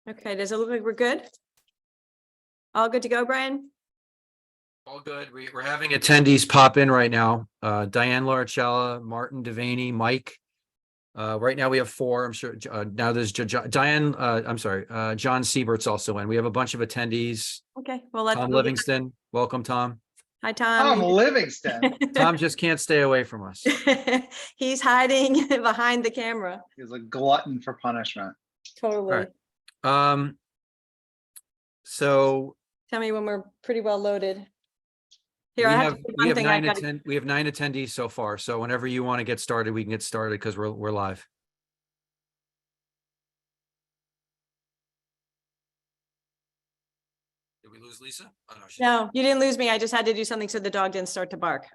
Okay, does it look like we're good? All good to go, Brian? All good. We're having attendees pop in right now. Diane Laricella, Martin Devaney, Mike. Right now we have 4. I'm sure now there's Diane. I'm sorry. John Siebert's also in. We have a bunch of attendees. Okay, well, let's. Tom Livingston. Welcome, Tom. Hi, Tom. Tom Livingston. Tom just can't stay away from us. He's hiding behind the camera. He's a glutton for punishment. Totally. All right. So tell me when we're pretty well loaded. Here, we I have 9 attendees so far. So whenever you want to get started, we can get started because we're live. Did we lose Lisa? Oh, no, you didn't lose me. I just had to do something so the dog didn't start to bark.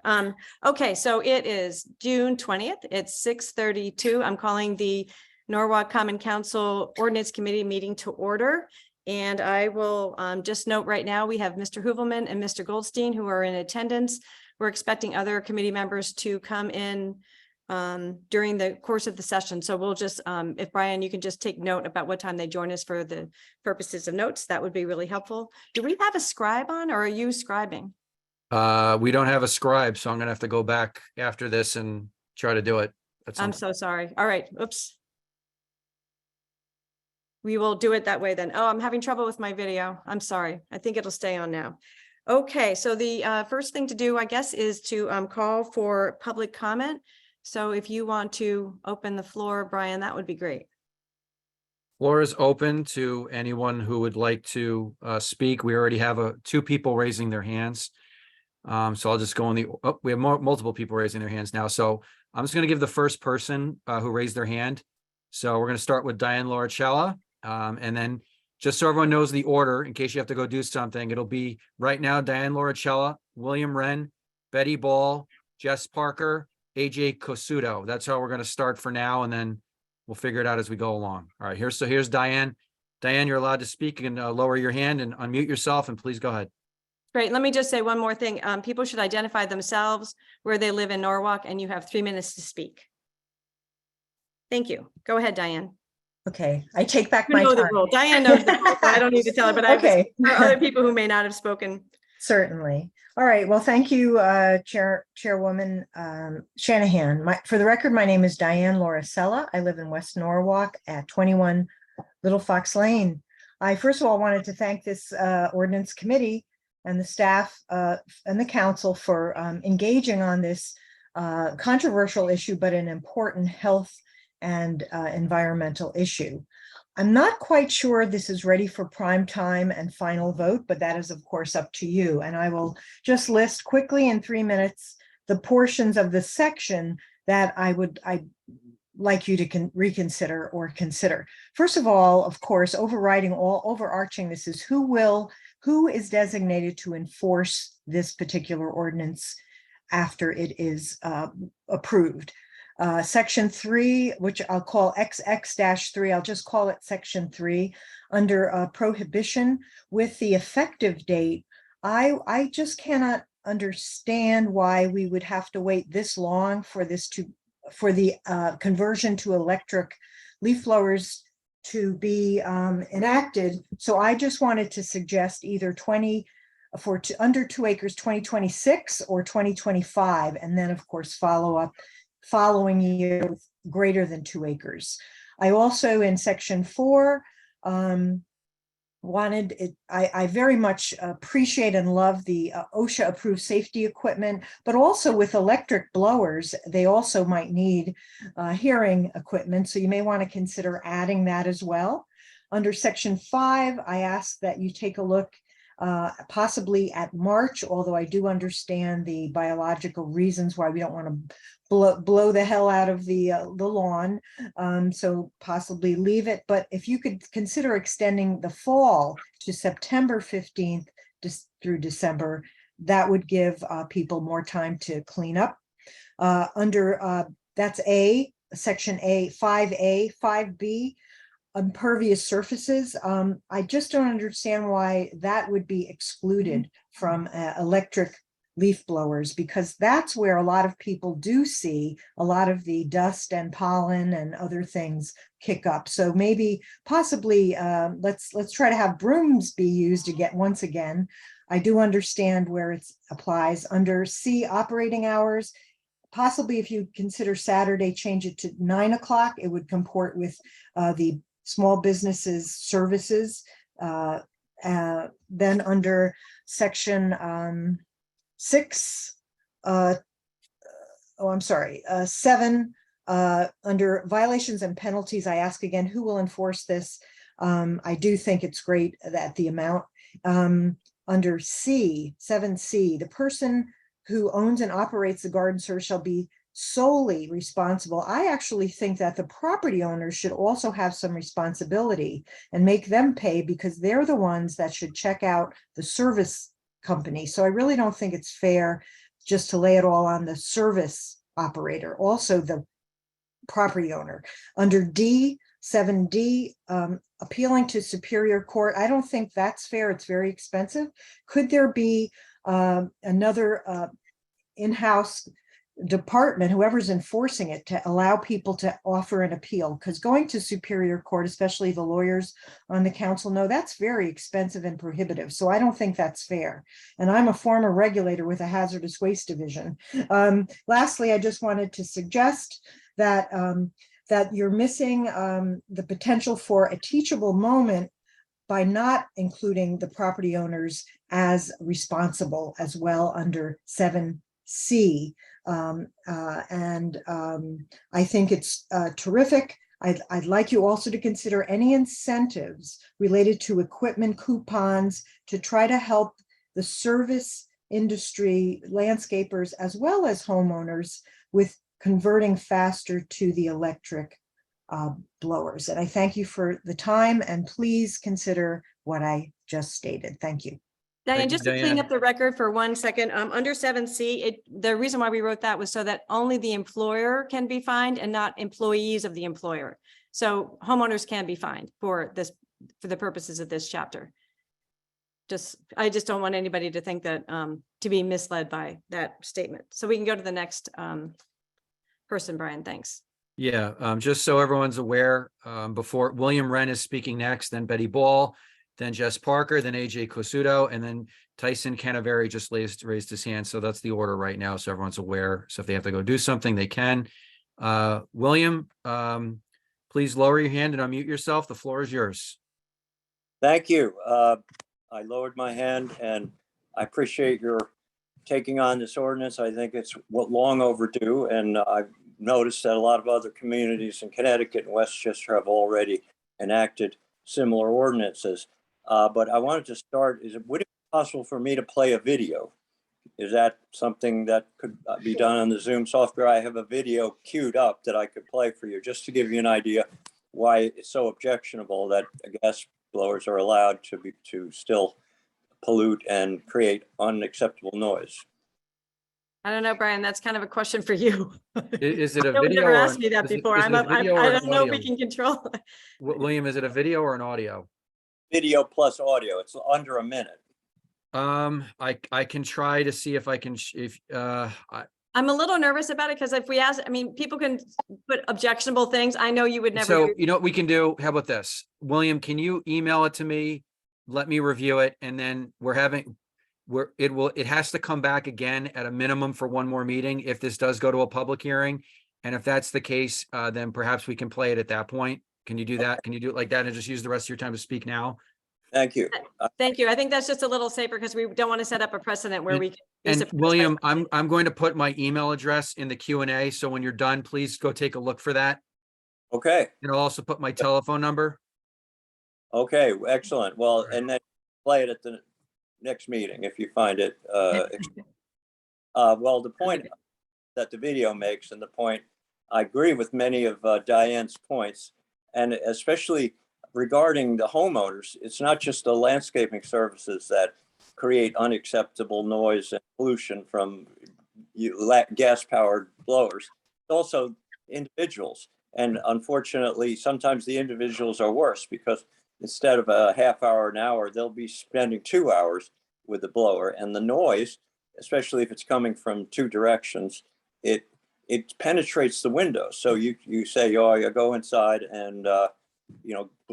Okay, so it is June 20th. It's 6:32. I'm calling the Norwalk Common Council Ordinance Committee meeting to order. And I will just note right now, we have Mr. Hoovelman and Mr. Goldstein who are in attendance. We're expecting other committee members to come in during the course of the session. So we'll just, if Brian, you can just take note about what time they join us for the purposes of notes, that would be really helpful. Do we have a scribe on, or are you scribing? We don't have a scribe, so I'm gonna have to go back after this and try to do it. I'm so sorry. All right. Oops. We will do it that way then. Oh, I'm having trouble with my video. I'm sorry. I think it'll stay on now. Okay, so the first thing to do, I guess, is to call for public comment. So if you want to open the floor, Brian, that would be great. Floor is open to anyone who would like to speak. We already have 2 people raising their hands. So I'll just go on we have multiple people raising their hands now. So I'm just going to give the first person who raised their hand. So we're going to start with Diane Laricella. And then just so everyone knows the order, in case you have to go do something, it'll be right now, Diane Laricella, William Wren, Betty Ball, Jess Parker, AJ Cosuto. That's how we're going to start for now. And then we'll figure it out as we go along. All right, here's Diane. Diane, you're allowed to speak. You can lower your hand and unmute yourself, and please go ahead. Great. Let me just say one more thing. People should identify themselves, where they live in Norwalk, and you have 3 minutes to speak. Thank you. Go ahead, Diane. Okay, I take back my time. Diane knows the rule, so I don't need to tell her, but okay. There are other people who may not have spoken. Certainly. All right. Well, thank you, Chairwoman Shanahan. For the record, my name is Diane Laricella. I live in West Norwalk at 21 Little Fox Lane. I first of all wanted to thank this ordinance committee and the staff and the council for engaging on this controversial issue, but an important health and environmental issue. I'm not quite sure this is ready for prime time and final vote, but that is of course up to you. And I will just list quickly in 3 minutes the portions of the section that I'd like you to reconsider or consider. First of all, of course, overarching this is who is designated to enforce this particular ordinance after it is approved. Section 3, which I'll call XX-3, I'll just call it Section 3, under prohibition with the effective date. I just cannot understand why we would have to wait this long for the conversion to electric leaf blowers to be enacted. So I just wanted to suggest either under 2 acres, 2026 or 2025, and then of course following year with greater than 2 acres. I also in Section 4 wanted it. I very much appreciate and love the OSHA approved safety equipment, but also with electric blowers, they also might need hearing equipment. So you may want to consider adding that as well. Under Section 5, I ask that you take a look possibly at March, although I do understand the biological reasons why we don't want to blow the hell out of the lawn. So possibly leave it. But if you could consider extending the fall to September 15th through December, that would give people more time to clean up. That's Section 5A, 5B, impervious surfaces. I just don't understand why that would be excluded from electric leaf blowers, because that's where a lot of people do see a lot of the dust and pollen and other things kick up. So maybe possibly let's try to have brooms be used once again. I do understand where it applies under C, operating hours. Possibly if you consider Saturday, change it to 9 o'clock. It would comport with the small businesses services. Then under section 6, 7, under violations and penalties, I ask again, who will enforce this? I do think it's great that the amount under C, 7C, the person who owns and operates the garden service shall be solely responsible. I actually think that the property owners should also have some responsibility and make them pay, because they're the ones that should check out the service company. So I really don't think it's fair just to lay it all on the service operator, also the property owner. Under D, 7D, appealing to Superior Court, I don't think that's fair. It's very expensive. Could there be another in-house department, whoever's enforcing it, to allow people to offer an appeal? Because going to Superior Court, especially the lawyers on the council know that's very expensive and prohibitive. So I don't think that's fair. And I'm a former regulator with a hazardous waste division. Lastly, I just wanted to suggest that that you're missing the potential for a teachable moment by not including the property owners as responsible as well under 7C. I think it's terrific. I'd like you also to consider any incentives related to equipment coupons to try to help the service industry, landscapers, as well as homeowners with converting faster to the electric blowers. And I thank you for the time, and please consider what I just stated. Thank you. Diane, Thank you, just to clean Diane. up the record for 1 second, under 7C, the reason why we wrote that was so that only the employer can be fined and not employees of the employer. So homeowners can be fined for this, for the purposes of this chapter. I just don't want anybody to think that, to be misled by that statement. So we can go to the next person, Brian, thanks. Yeah, just so everyone's aware, before William Wren is speaking next, then Betty Ball, then Jess Parker, then AJ Cosuto, and then Tyson Canaveri just raised his hand. So that's the order right now. So everyone's aware. So if they have to go do something, they can. William, please lower your hand and unmute yourself. The floor is yours. Thank you. I lowered my hand, and I appreciate your taking on this ordinance. I think it's long overdue, and I've noticed that a lot of other communities in Connecticut and Westchester have already enacted similar ordinances. But I wanted to start, would it be possible for me to play a video? Is that something that could be done on the Zoom software? I have a video queued up that I could play for you, just to give you an idea why it's so objectionable that gas blowers are allowed to still pollute and create unacceptable noise. I don't know, Brian, that's kind of a question for you. Is it a Nobody's video? ever or asked me that is it- before. is it a video or I an don't know if we audio? can control. William, is it a video or an audio? Video plus audio. It's under a minute. I can try to see if I can, I'm a little nervous about it because if we ask, I mean, people can put objectionable things. I know you would never. so do- you know what we can do? How about this? William, can you email it to me? Let me review it, and then it has to come back again at a minimum for one more meeting if this does go to a public hearing. And if that's the case, then perhaps we can play it at that point. Can you do that? Can you do it like that and just use the rest of your time to speak now? Thank you. Thank you. I think that's just a little safer because we don't want to set up a precedent where we can. be And surprised by William, something. I'm going to put my email address in the Q&A. So when you're done, please go take a look for that. Okay. And I'll also put my telephone number. Okay. Excellent. Well, and then play it at the next meeting if you find it. Well, the point that the video makes, and the point, I agree with many of Diane's points, and especially regarding the homeowners. It's not just the landscaping services that create unacceptable noise and pollution from gas-powered blowers. It's also individuals. And unfortunately, sometimes the individuals are worse because instead of a half hour, an hour, they'll be spending 2 hours with the blower. And the noise especially if it's coming from two directions, it penetrates the window. So you say, oh, you go inside and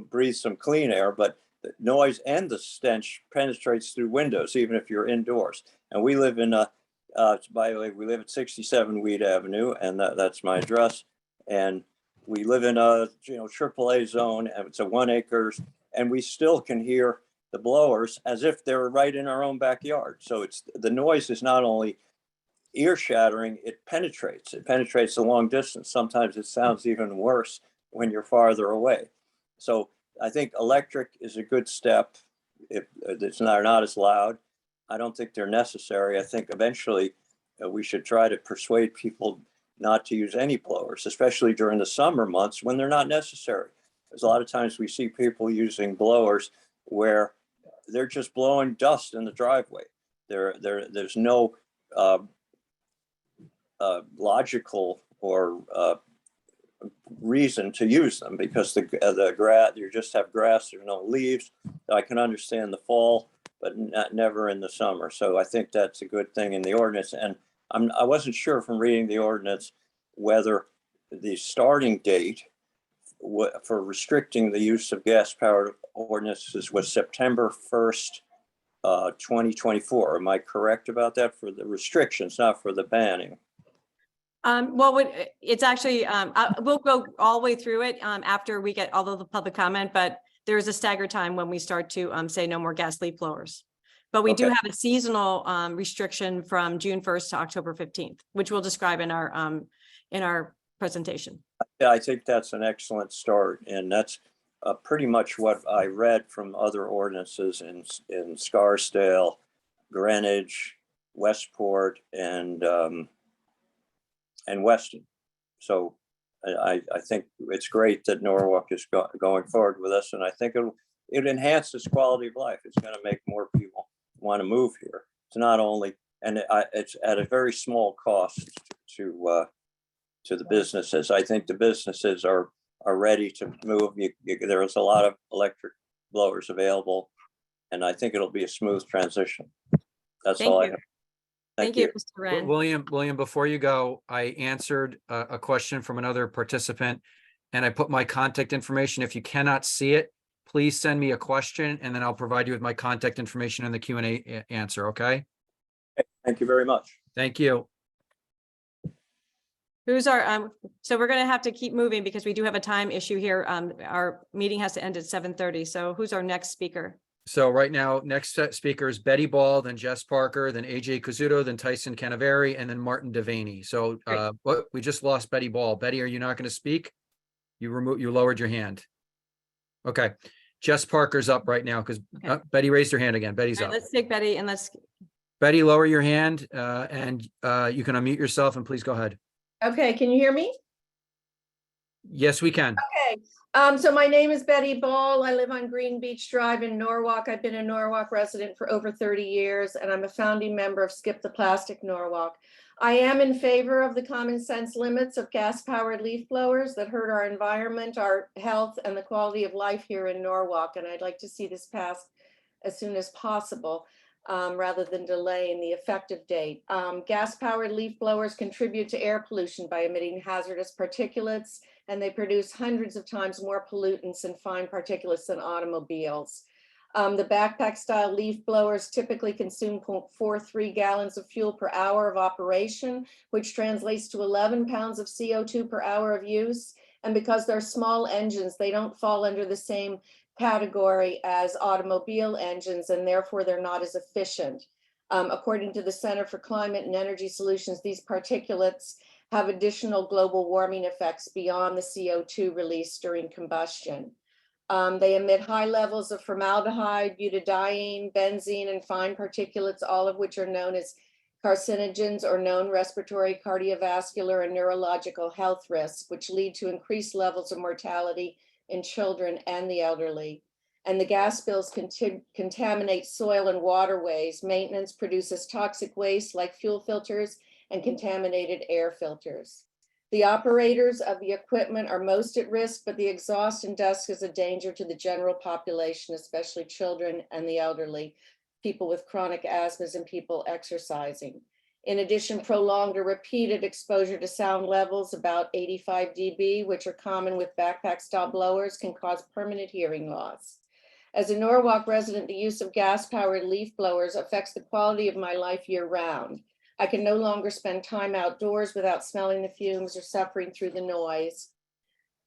breathe some clean air, but the noise and the stench penetrates through windows, even if you're indoors. And we live in by the way, we live at 67 Weed Avenue, and that's my address. And we live in a AAA zone, and it's a 1 acres, and we still can hear the blowers as if they're right in our own backyard. So the noise is not only ear shattering, it penetrates a long distance. Sometimes it sounds even worse when you're farther away. So I think electric is a good step. If it's not as loud, I don't think they're necessary. I think eventually we should try to persuade people not to use any blowers, especially during the summer months when they're not necessary. There's a lot of times we see people using blowers where they're just blowing dust in the driveway. There's no logical or reason to use them, because the grass, you just have grass, there's no leaves. I can understand the fall, but never in the summer. So I think that's a good thing in the ordinance. And I wasn't sure from reading the ordinance whether the starting date for restricting the use of gas-powered ordinances was September 1st, 2024. Am I correct about that, for the restrictions, not for the banning? Well, it's actually, we'll go all the way through it after we get all of the public comment, but there is a staggered time when we start to say no more gas leaf blowers. But we do Okay. have a seasonal restriction from June 1st to October 15th, which we'll describe in our presentation. Yeah, I think that's an excellent start, and that's pretty much what I read from other ordinances in Scarsdale, Greenwich, Westport, and Weston. So I think it's great that Norwalk is going forward with us, and I think it enhances quality of life. It's going to make more people want to move here. It's not only, and it's at a very small cost to the businesses. I think the businesses are ready to move. There is a lot of electric blowers available, and I think it'll be a smooth transition. That's Thank all I you. have. Thank you, Mr. Wren. William, before you go, I answered a question from another participant, and I put my contact information. If you cannot see it, please send me a question, and then I'll provide you with my contact information in the Q&A answer, okay? Thank you very much. Thank you. Who's our, so we're gonna have to keep moving because we do have a time issue here. Our meeting has to end at 7:30. So who's our next speaker? So right now, next set speaker is Betty Ball, then Jess Parker, then AJ Kazuto, then Tyson Canaveri, and then Martin Devaney. So we just lost Betty Ball. Betty, are you not going to speak? You lowered your hand. Okay. Jess Parker's up right now because Betty raised her hand again. Betty's All right, up. let's take Betty and Betty, lower your hand and you can unmute yourself and please go ahead. Okay, can you hear me? Yes, we can. Okay, so my name is Betty Ball. I live on Green Beach Drive in Norwalk. I've been a Norwalk resident for over 30 years, and I'm a founding member of Skip the Plastic Norwalk. I am in favor of the common sense limits of gas-powered leaf blowers that hurt our environment, our health, and the quality of life here in Norwalk, and I'd like to see this passed as soon as possible. Rather than delaying the effective date. Gas-powered leaf blowers contribute to air pollution by emitting hazardous particulates, and they produce hundreds of times more pollutants and fine particulates than automobiles. The backpack-style leaf blowers typically consume 0.43 gallons of fuel per hour of operation, which translates to 11 pounds of CO2 per hour of use. And because they're small engines, they don't fall under the same category as automobile engines, and therefore they're not as efficient. According to the Center for Climate and Energy Solutions, these particulates have additional global warming effects beyond the CO2 released during combustion. They emit high levels of formaldehyde, butadiene, benzene, and fine particulates, all of which are known as carcinogens or known respiratory, cardiovascular, and neurological health risks, which lead to increased levels of mortality in children and the elderly. And the gas spills contaminate soil and waterways. Maintenance produces toxic waste like fuel filters and contaminated air filters. The operators of the equipment are most at risk, but the exhaust and dust is a danger to the general population, especially children and the elderly. people with chronic asthmas and people exercising. In addition, prolonged or repeated exposure to sound levels about 85 dB, which are common with backpack style blowers, can cause permanent hearing loss. As a Norwalk resident, the use of gas-powered leaf blowers affects the quality of my life year-round. I can no longer spend time outdoors without smelling the fumes or suffering through the noise.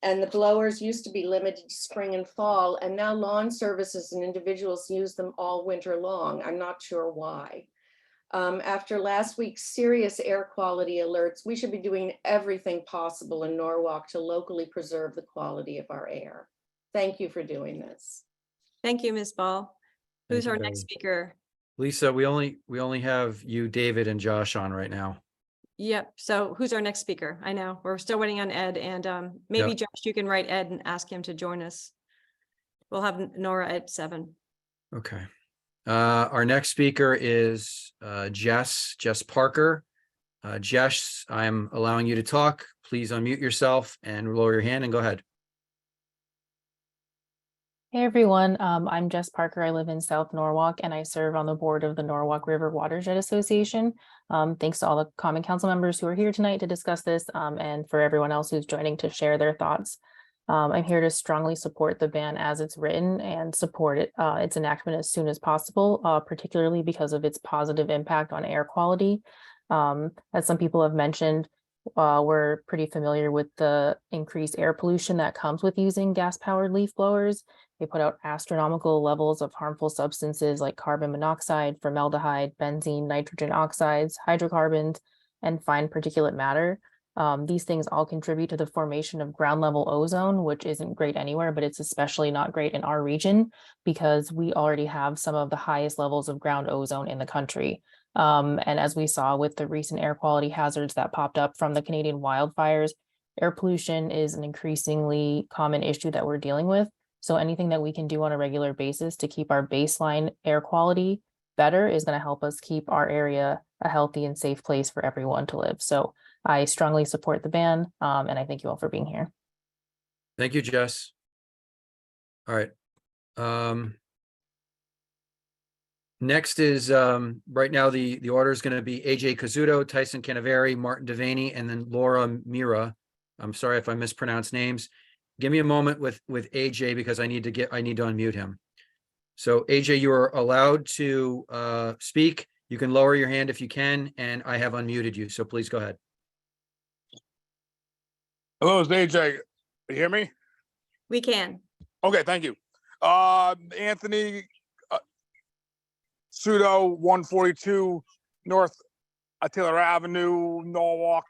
And the blowers used to be limited to spring and fall, and now lawn services and individuals use them all winter long. I'm not sure why. After last week's serious air quality alerts, we should be doing everything possible in Norwalk to locally preserve the quality of our air. Thank you for doing this. Thank you, Ms. Ball. Thank Who's you, our Betty. next speaker? Lisa, we only have you, David, and Josh on right now. Yep. So who's our next speaker? I know we're still waiting on Ed, and maybe Yep. Josh, you can write Ed and ask him to join us. We'll have Nora at 7. Okay. Our next speaker is Jess Parker. Jess, I'm allowing you to talk. Please unmute yourself and lower your hand and go ahead. Hey everyone, I'm Jess Parker. I live in South Norwalk and I serve on the board of the Norwalk River Watershed Association. Thanks to all the Common Council members who are here tonight to discuss this, and for everyone else who's joining to share their thoughts. I'm here to strongly support the ban as it's written and support its enactment as soon as possible, particularly because of its positive impact on air quality. As some people have mentioned, we're pretty familiar with the increased air pollution that comes with using gas-powered leaf blowers. They put out astronomical levels of harmful substances like carbon monoxide, formaldehyde, benzene, nitrogen oxides, hydrocarbons, and fine particulate matter. These things all contribute to the formation of ground level ozone, which isn't great anywhere, but it's especially not great in our region because we already have some of the highest levels of ground ozone in the country. And as we saw with the recent air quality hazards that popped up from the Canadian wildfires, air pollution is an increasingly common issue that we're dealing with. So anything that we can do on a regular basis to keep our baseline air quality better is going to help us keep our area a healthy and safe place for everyone to live. So I strongly support the ban, and I thank you all for being here. Thank you, Jess. All right. Next is right now the order is going to be AJ Kazuto, Tyson Canaveri, Martin Devaney, and then Laura Mira. I'm sorry if I mispronounce names. Give me a moment with AJ because I need to unmute him. So AJ, you are allowed to speak. You can lower your hand if you can, and I have unmuted you. So please go ahead. Hello, it's AJ. You hear me? We can. Okay, thank you. Anthony Pseudo 142 North Taylor Avenue, Norwalk.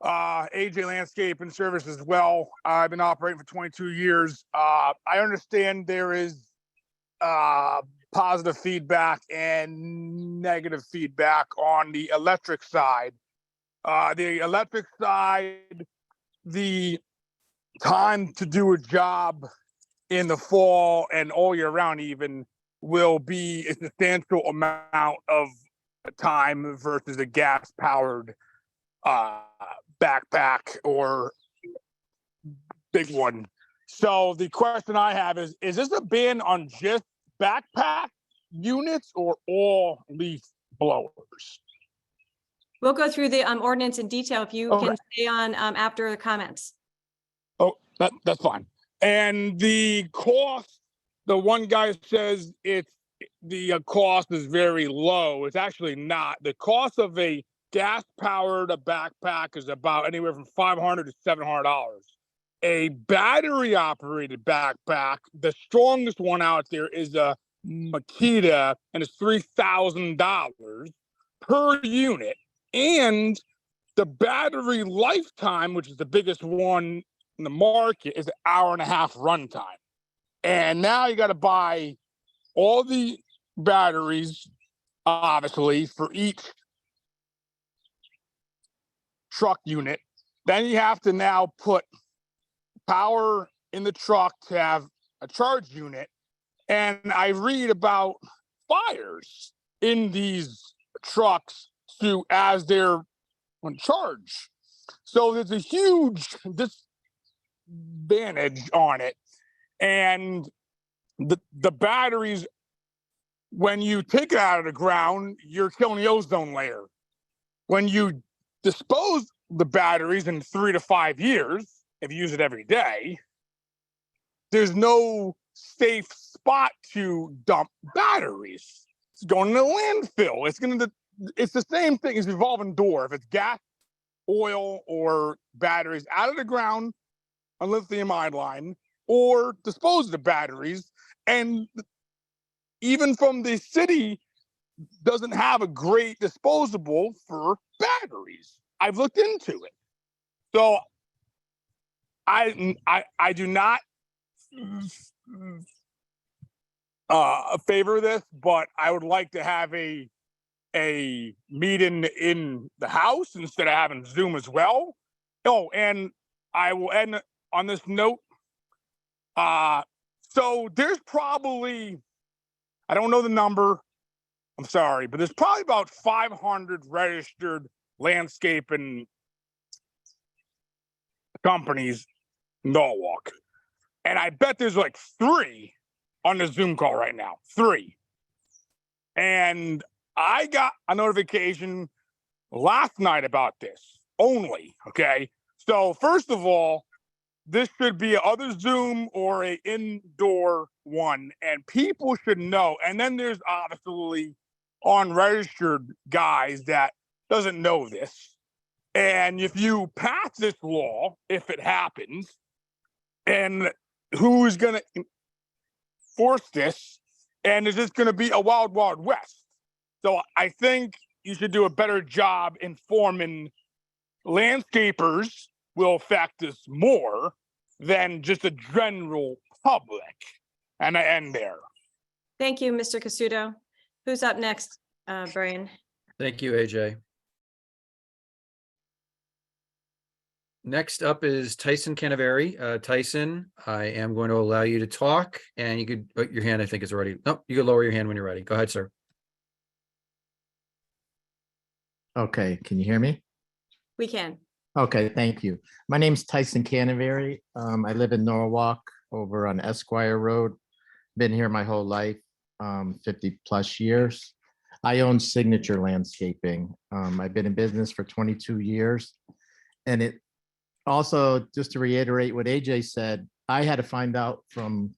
AJ Landscape and Service as well. I've been operating for 22 years. I understand there is positive feedback and negative feedback on the electric side. The electric side, the time to do a job in the fall and all year round even will be a substantial amount of time versus a gas-powered backpack or big one. So the question I have is this a ban on just backpack units or all leaf blowers? We'll go through the ordinance in detail if you Okay. can stay on after the comments. Oh, that's fine. And the cost, the one guy says the cost is very low. It's actually not. The cost of a gas-powered backpack is about anywhere from $500 to $700. A battery-operated backpack, the strongest one out there is a Makita, and it's $3,000 per unit. And the battery lifetime, which is the biggest one in the market, is an hour-and-a-half runtime. And now you got to buy all the batteries, obviously, for each truck unit. Then you have to now put power in the truck to have a charge unit. And I read about fires in these trucks as they're on charge. So there's a huge disadvantage on it. And the batteries when you take it out of the ground, you're killing the ozone layer. When you dispose the batteries in 3 to 5 years, if you use it every day, there's no safe spot to dump batteries. It's going in the landfill. It's the same thing as revolving door. If it's gas, oil, or batteries out of the ground on lithium-ion line, or dispose of the batteries, and even from the city doesn't have a great disposable for batteries. I've looked into it. So I do not favor this, but I would like to have a meeting in the house instead of having Zoom as well. Oh, and I will end on this note. So there's probably, I don't know the number, I'm sorry, but there's probably about 500 registered landscaping companies in Norwalk. And I bet there's like 3 on the Zoom call right now, 3. And I got a notification last night about this only, okay? So first of all, this should be other Zoom or a indoor one, and people should know. And then there's obviously unregistered guys that doesn't know this. And if you pass this law, if it happens, and who's going to enforce this? And is this going to be a wild, wild west? So I think you should do a better job informing landscapers will affect us more than just the general public. And I end there. Thank you, Mr. Cassuto. Who's up next, Brian? Thank you, AJ. Next up is Tyson Canaveri. Tyson, I am going to allow you to talk, and you could, your hand I think is already, no, you can lower your hand when you're ready. Go ahead, sir. Okay, can you hear me? We can. Okay, thank you. My name's Tyson Canaveri. I live in Norwalk over on Esquire Road. Been here my whole life, 50 plus years. I own Signature Landscaping. I've been in business for 22 years. And it also, just to reiterate what AJ said, I had to find out from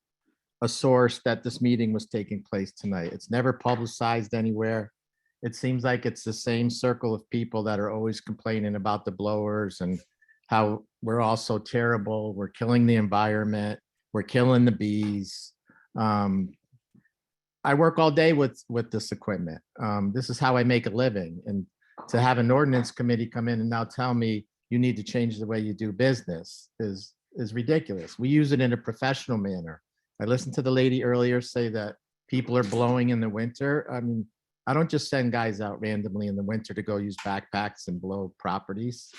a source that this meeting was taking place tonight. It's never publicized anywhere. It seems like it's the same circle of people that are always complaining about the blowers and how we're all so terrible. We're killing the environment. We're killing the bees. I work all day with this equipment. This is how I make a living. And to have an ordinance committee come in and now tell me you need to change the way you do business is ridiculous. We use it in a professional manner. I listened to the lady earlier say that people are blowing in the winter. I mean, I don't just send guys out randomly in the winter to go use backpacks and blow properties.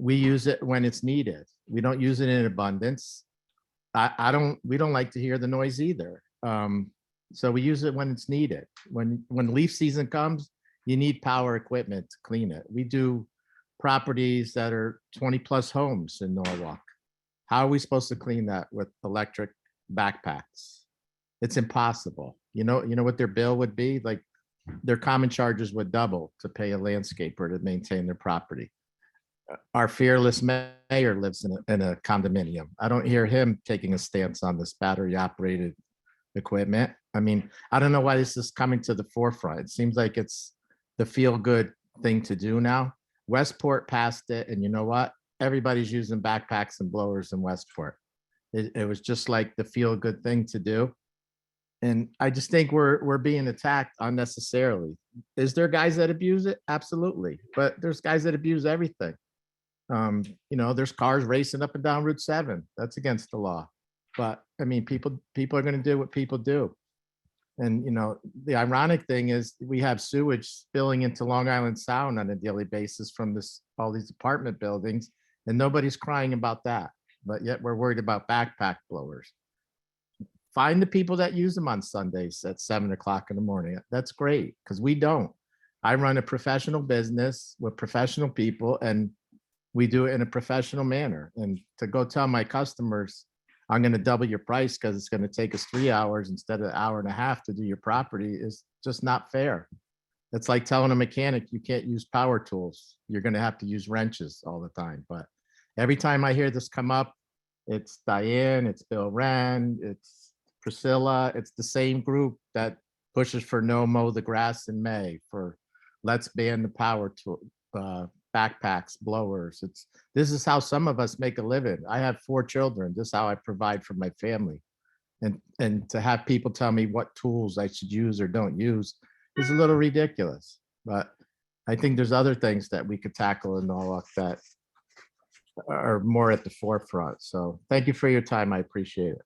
We use it when it's needed. We don't use it in abundance. We don't like to hear the noise either. So we use it when it's needed. When leaf season comes, you need power equipment to clean it. We do properties that are 20 plus homes in Norwalk. How are we supposed to clean that with electric backpacks? It's impossible. You know what their bill would be? Like their common charges would double to pay a landscaper to maintain their property. Our fearless mayor lives in a condominium. I don't hear him taking a stance on this battery operated equipment. I mean, I don't know why this is coming to the forefront. It seems like it's the feel good thing to do now. Westport passed it, and you know what? Everybody's using backpacks and blowers in Westport. It was just like the feel good thing to do. And I just think we're being attacked unnecessarily. Is there guys that abuse it? Absolutely. But there's guys that abuse everything. There's cars racing up and down Route 7. That's against the law. But I mean, people are going to do what people do. And, the ironic thing is we have sewage spilling into Long Island Sound on a daily basis from all these apartment buildings, and nobody's crying about that. But yet we're worried about backpack blowers. Find the people that use them on Sundays at 7 o'clock in the morning. That's great, because we don't. I run a professional business with professional people, and we do it in a professional manner. And to go tell my customers, I'm going to double your price because it's going to take us 3 hours instead of an hour and a half to do your property is just not fair. It's like telling a mechanic you can't use power tools. You're going to have to use wrenches all the time. But every time I hear this come up, it's Diane, it's Bill Wren, it's Priscilla. It's the same group that pushes for no mow the grass in May, for let's ban the power tool, backpacks, blowers. This is how some of us make a living. I have 4 children. This is how I provide for my family. And to have people tell me what tools I should use or don't use is a little ridiculous. But I think there's other things that we could tackle in Norwalk that are more at the forefront. So thank you for your time. I appreciate it.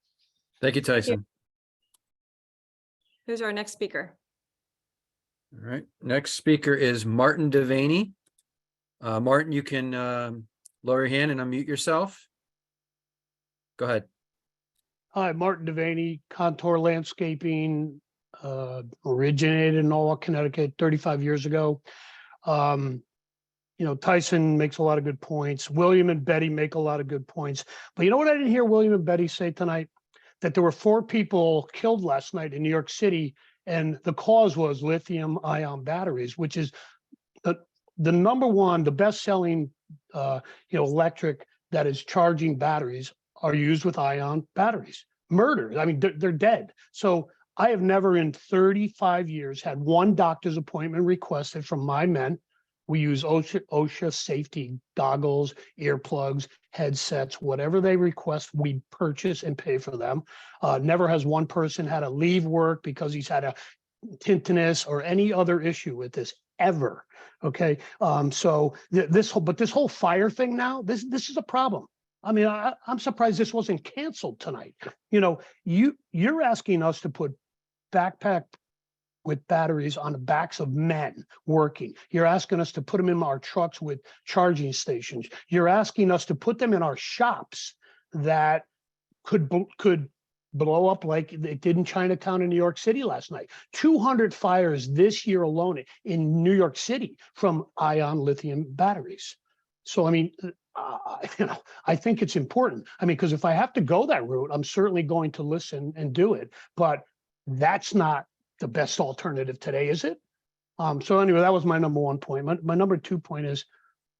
Thank you, Tyson. Who's our next speaker? All right, next speaker is Martin Devaney. Martin, you can lower your hand and unmute yourself. Go ahead. Hi, Martin Devaney, Contour Landscaping, originated in Norwalk, Connecticut 35 years ago. You know, Tyson makes a lot of good points. William and Betty make a lot of good points. But you know what I didn't hear William and Betty say tonight? That there were 4 people killed last night in New York City, and the cause was lithium-ion batteries, which is the number one, the best-selling, electric that is charging batteries are used with ion batteries. Murders, I mean, they're dead. So I have never in 35 years had one doctor's appointment requested from my men. We use OSHA safety goggles, earplugs, headsets, whatever they request, we purchase and pay for them. Never has one person had to leave work because he's had a tinnitus or any other issue with this ever. Okay, so this whole fire thing now, this is a problem. I mean, I'm surprised this wasn't canceled tonight. You know, you're asking us to put backpack with batteries on the backs of men working. You're asking us to put them in our trucks with charging stations. You're asking us to put them in our shops that could blow up like it did in Chinatown in New York City last night. 200 fires this year alone in New York City from ion lithium batteries. So, I mean, I think it's important. I mean, because if I have to go that route, I'm certainly going to listen and do it. But that's not the best alternative today, is it? So anyway, that was my number 1 point. My number 2 point is,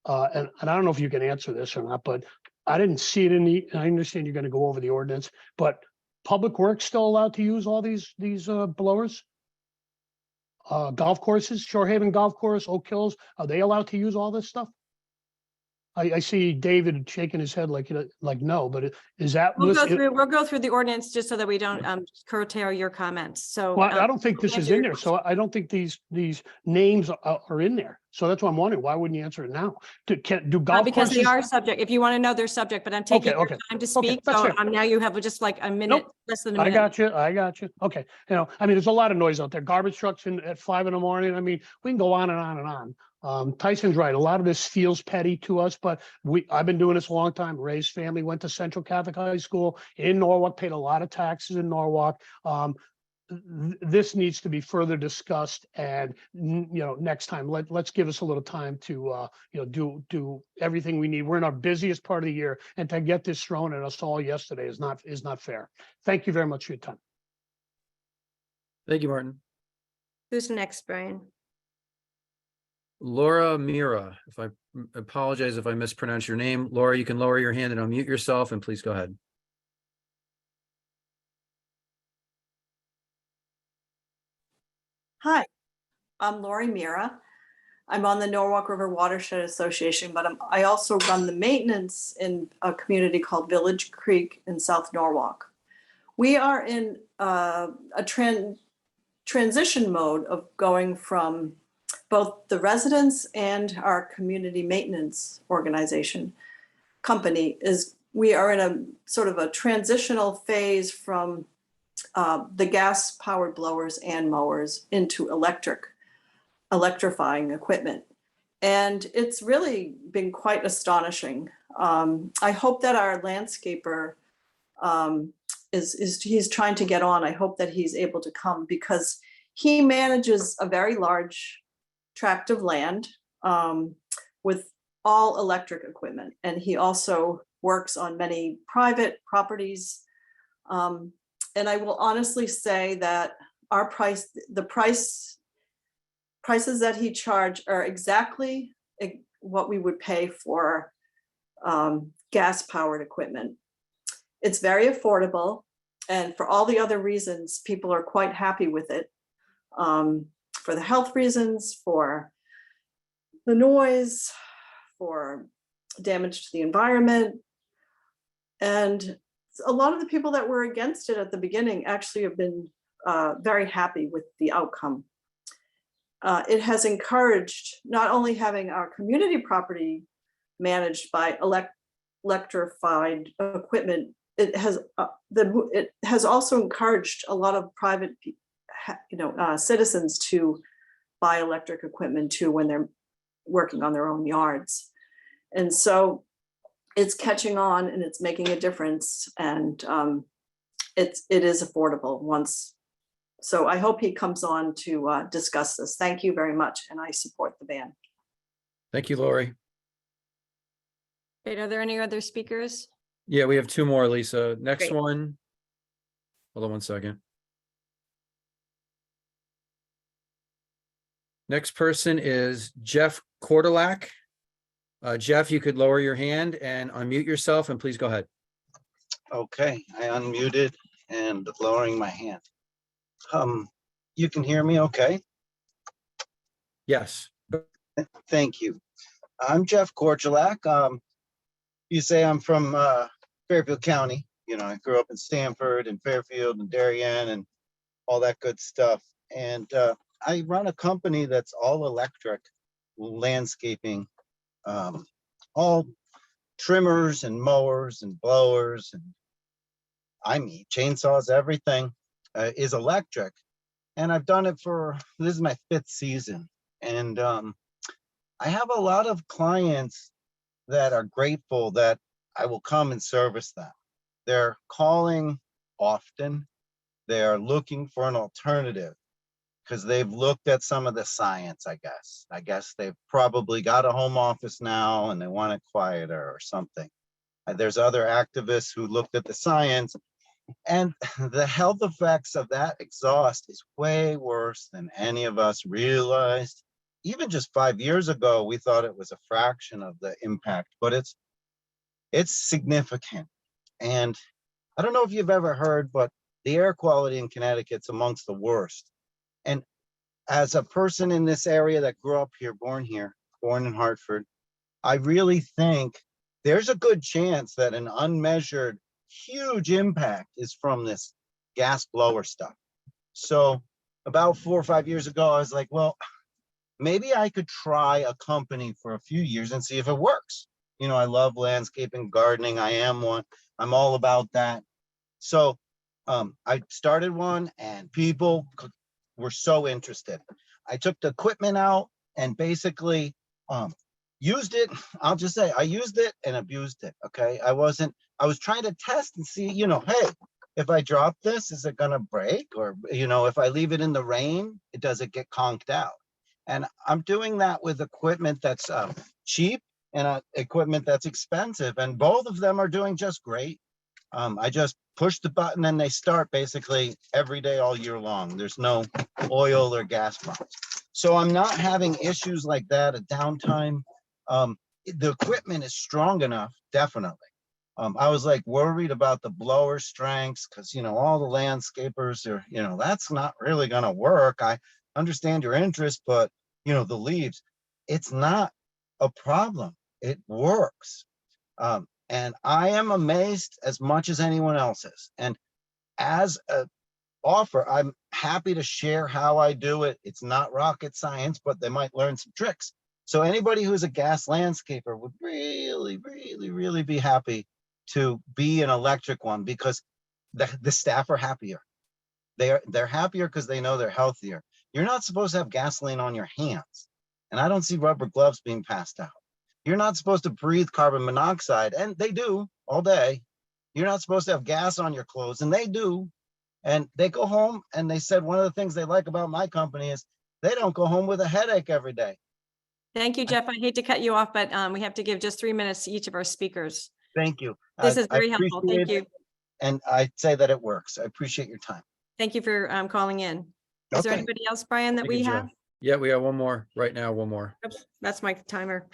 and I don't know if you can answer this or not, but I didn't see it I understand you're going to go over the ordinance, but Public Works still allowed to use all these blowers? Golf courses, Shorehaven Golf Course, Oak Hills, are they allowed to use all this stuff? I see David shaking his head like no, but is that? We'll go through the ordinance just so that we don't curtail your comments. So Well, I don't think this is in there, so I don't think these names are in there. So that's why I'm wondering, why wouldn't you answer it now? Do golf because they courses? are subject. If you want to know their subject, but I'm taking your Okay. time to Okay, speak. that's So fair. now you have just like a minute, less than a minute. I got you. Okay. You know, I mean, there's a lot of noise out there. Garbage trucks at 5 in the morning. I mean, we can go on and on and on. Tyson's right. A lot of this feels petty to us, but I've been doing this a long time. Ray's family went to Central Catholic High School in Norwalk, paid a lot of taxes in Norwalk. This needs to be further discussed, and next time let's give us a little time to do everything we need. We're in our busiest part of the year, and to get this thrown at us all yesterday is not fair. Thank you very much for your time. Thank you, Martin. Who's next, Brian? Laura Mira, if I apologize if I mispronounce your name. Laura, you can lower your hand and unmute yourself, and please go ahead. Hi, I'm Lori Mira. I'm on the Norwalk River Watershed Association, but I also run the maintenance in a community called Village Creek in South Norwalk. We are in a transition mode of going from both the residents and our community maintenance organization company we are in a sort of a transitional phase from the gas powered blowers and mowers into electrifying equipment. And it's really been quite astonishing. I hope that our landscaper he's trying to get on. I hope that he's able to come, because he manages a very large tract of land with all electric equipment. And he also works on many private properties And I will honestly say that our prices that he charged are exactly what we would pay for gas powered equipment. It's very affordable, and for all the other reasons, people are quite happy with it. For the health reasons, for the noise, for damage to the environment. And a lot of the people that were against it at the beginning actually have been very happy with the outcome. It has encouraged not only having our community property managed by electrified equipment, it has also encouraged a lot of private, citizens to buy electric equipment too when they're working on their own yards. And so it's catching on and it's making a difference, and it is affordable once. So I hope he comes on to discuss this. Thank you very much, and I support the ban. Thank you, Lori. Wait, are there any other speakers? Yeah, we have two more, Lisa. Next Great. one. Hold on one second. Next person is Jeff Cordelac. Jeff, you could lower your hand and unmute yourself, and please go ahead. Okay, I unmuted and lowering my hand. You can hear me okay? Yes. Thank you. I'm Jeff Korchalak. You say I'm from Fairfield County. You know, I grew up in Stamford and Fairfield and Darien and all that good stuff. And I run a company that's all electric landscaping, all trimmers and mowers and blowers and chainsaws, everything is electric. And I've done it this is my 5th season. And I have a lot of clients that are grateful that I will come and service them. They're calling often. They are looking for an alternative because they've looked at some of the science, I guess. I guess they've probably got a home office now and they want it quieter or something. There's other activists who looked at the science, and the health effects of that exhaust is way worse than any of us realized. Even just 5 years ago, we thought it was a fraction of the impact, but it's significant. And I don't know if you've ever heard, but the air quality in Connecticut's amongst the worst. And as a person in this area that grew up here, born in Hartford, I really think there's a good chance that an unmeasured huge impact is from this gas blower stuff. So about 4 or 5 years ago, I was like, well, maybe I could try a company for a few years and see if it works. You know, I love landscaping, gardening. I am one. I'm all about that. So I started one and people were so interested. I took the equipment out and basically used it. I'll just say I used it and abused it. Okay. I was trying to test and see, hey, if I drop this, is it going to break? Or, if I leave it in the rain, does it get conked out? And I'm doing that with equipment that's cheap and equipment that's expensive. And both of them are doing just great. I just push the button and they start basically every day, all year long. There's no oil or gas pumps. So I'm not having issues like that, a downtime. The equipment is strong enough, definitely. I was like worried about the blower strengths because, all the landscapers are, that's not really going to work. I understand your interest, but, the leaves, it's not a problem. It works. And I am amazed as much as anyone else is. And as an offer, I'm happy to share how I do it. It's not rocket science, but they might learn some tricks. So anybody who's a gas landscaper would really, really, really be happy to be an electric one because the staff are happier. They're happier because they know they're healthier. You're not supposed to have gasoline on your hands. And I don't see rubber gloves being passed out. You're not supposed to breathe carbon monoxide, and they do all day. You're not supposed to have gas on your clothes, and they do. And they go home, and they said one of the things they like about my company is they don't go home with a headache every day. Thank you, Jeff. I hate to cut you off, but we have to give just 3 minutes to each of our speakers. Thank you. This is I very helpful. Thank appreciate you. it. And I'd say that it works. I appreciate your time. Thank you for calling in. Is there Okay. anybody else, Brian, that Thank you, we Joe. have? Yeah, we have one more right now, one more. Oops, that's my timer.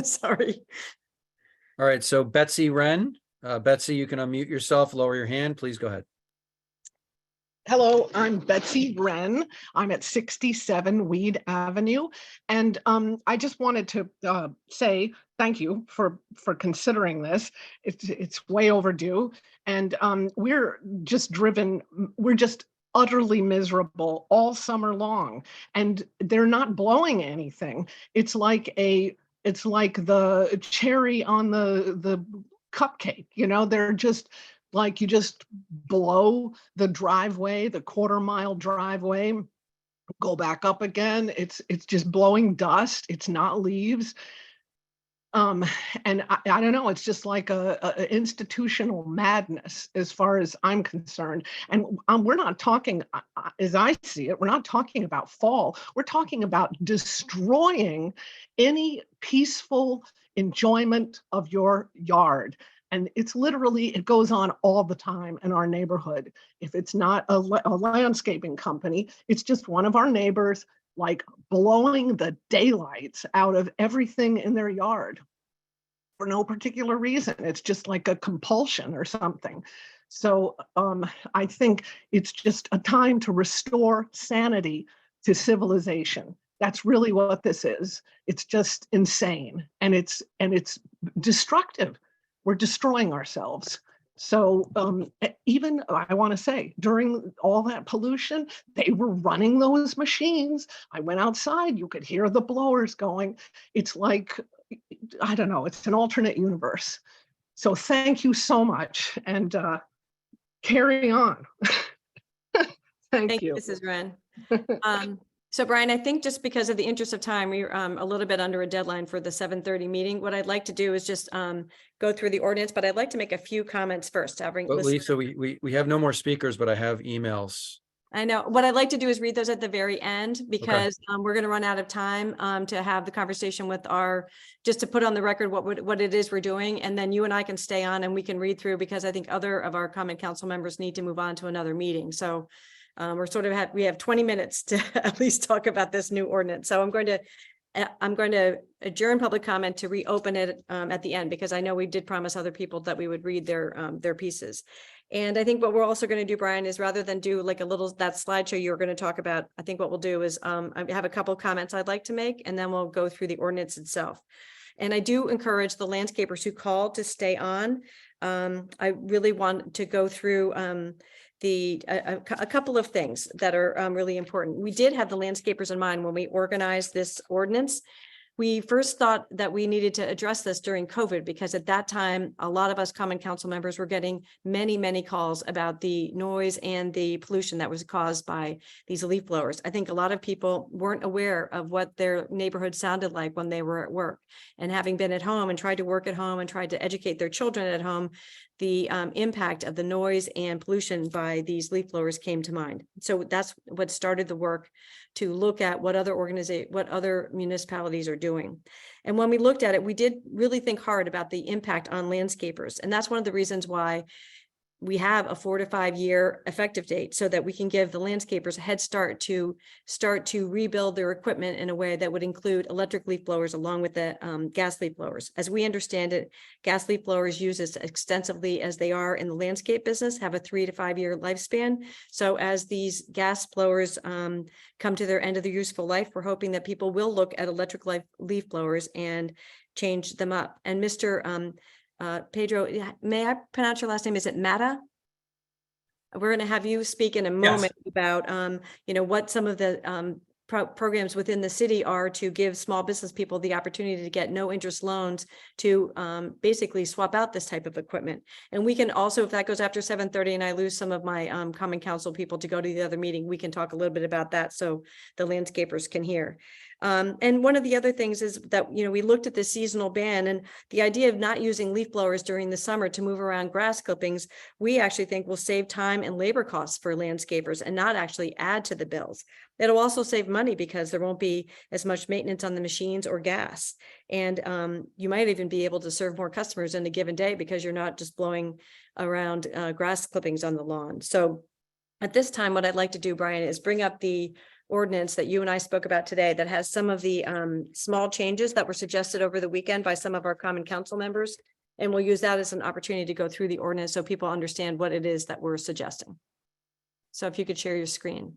Sorry. All right, so Betsy Wren. Betsy, you can unmute yourself, lower your hand, please go ahead. Hello, I'm Betsy Wren. I'm at 67 Weed Avenue. And I just wanted to say thank you for considering this. It's way overdue. And we're just utterly miserable all summer long. And they're not blowing anything. It's like the cherry on the cupcake, you know, they're just like, you just blow the driveway, the quarter-mile driveway, go back up again. It's just blowing dust. It's not leaves. And I don't know, it's just like a institutional madness as far as I'm concerned. And we're not talking, as I see it, we're not talking about fall. We're talking about destroying any peaceful enjoyment of your yard. And it's literally, it goes on all the time in our neighborhood. If it's not a landscaping company, it's just one of our neighbors, like blowing the daylights out of everything in their yard for no particular reason. It's just like a compulsion or something. So I think it's just a time to restore sanity to civilization. That's really what this is. It's just insane, and it's destructive. We're destroying ourselves. So even, I want to say, during all that pollution, they were running those machines. I went outside, you could hear the blowers going. It's like, I don't know, it's an alternate universe. So thank you so much, and carry on. Thank you. Mrs. Wren. So Brian, I think just because of the interest of time, we're a little bit under a deadline for the 7:30 meeting. What I'd like to do is just go through the ordinance, but I'd like to make a few comments first. But Lisa, we have no more speakers, but I have emails. I know. What I'd like to do is read those at the very end, because we're going to run out of time to have the conversation with just to put on the record what it is we're doing. And then you and I can stay on and we can read through, because I think other of our common council members need to move on to another meeting. So we have 20 minutes to at least talk about this new ordinance. So I'm going to adjourn public comment to reopen it at the end, because I know we did promise other people that we would read their pieces. And I think what we're also going to do, Brian, is rather than do like that slideshow you're going to talk about, I think what we'll do is I have a couple of comments I'd like to make, and then we'll go through the ordinance itself. And I do encourage the landscapers who called to stay on. I really want to go through a couple of things that are really important. We did have the landscapers in mind when we organized this ordinance. We first thought that we needed to address this during COVID, because at that time, a lot of us common council members were getting many, many calls about the noise and the pollution that was caused by these leaf blowers. I think a lot of people weren't aware of what their neighborhood sounded like when they were at work, and having been at home and tried to work at home and tried to educate their children at home, the impact of the noise and pollution by these leaf blowers came to mind. So that's what started the work to look at what other municipalities are doing. And when we looked at it, we did really think hard about the impact on landscapers. And that's one of the reasons why we have a 4 to 5 year effective date, so that we can give the landscapers a head start to rebuild their equipment in a way that would include electric leaf blowers along with the gas leaf blowers. As we understand it, gas leaf blowers used as extensively as they are in the landscape business have a 3 to 5 year lifespan. So as these gas blowers come to their end of their useful life, we're hoping that people will look at electric leaf blowers and change them up. And Mr. Pedro, may I pronounce your last name? Is it Mata? We're going to have you speak in a moment about, what some of the programs within the city are to give small business people the opportunity to get no interest loans to basically swap out this type of equipment. And we can also, if that goes after 7:30 and I lose some of my common council people to go to the other meeting, we can talk a little bit about that so the landscapers can hear. And one of the other things is that, we looked at the seasonal ban and the idea of not using leaf blowers during the summer to move around grass clippings, we actually think will save time and labor costs for landscapers and not actually add to the bills. It'll also save money because there won't be as much maintenance on the machines or gas. And you might even be able to serve more customers in a given day because you're not just blowing around grass clippings on the lawn. So at this time, what I'd like to do, Brian, is bring up the ordinance that you and I spoke about today that has some of the small changes that were suggested over the weekend by some of our common council members. And we'll use that as an opportunity to go through the ordinance so people understand what it is that we're suggesting. So if you could share your screen.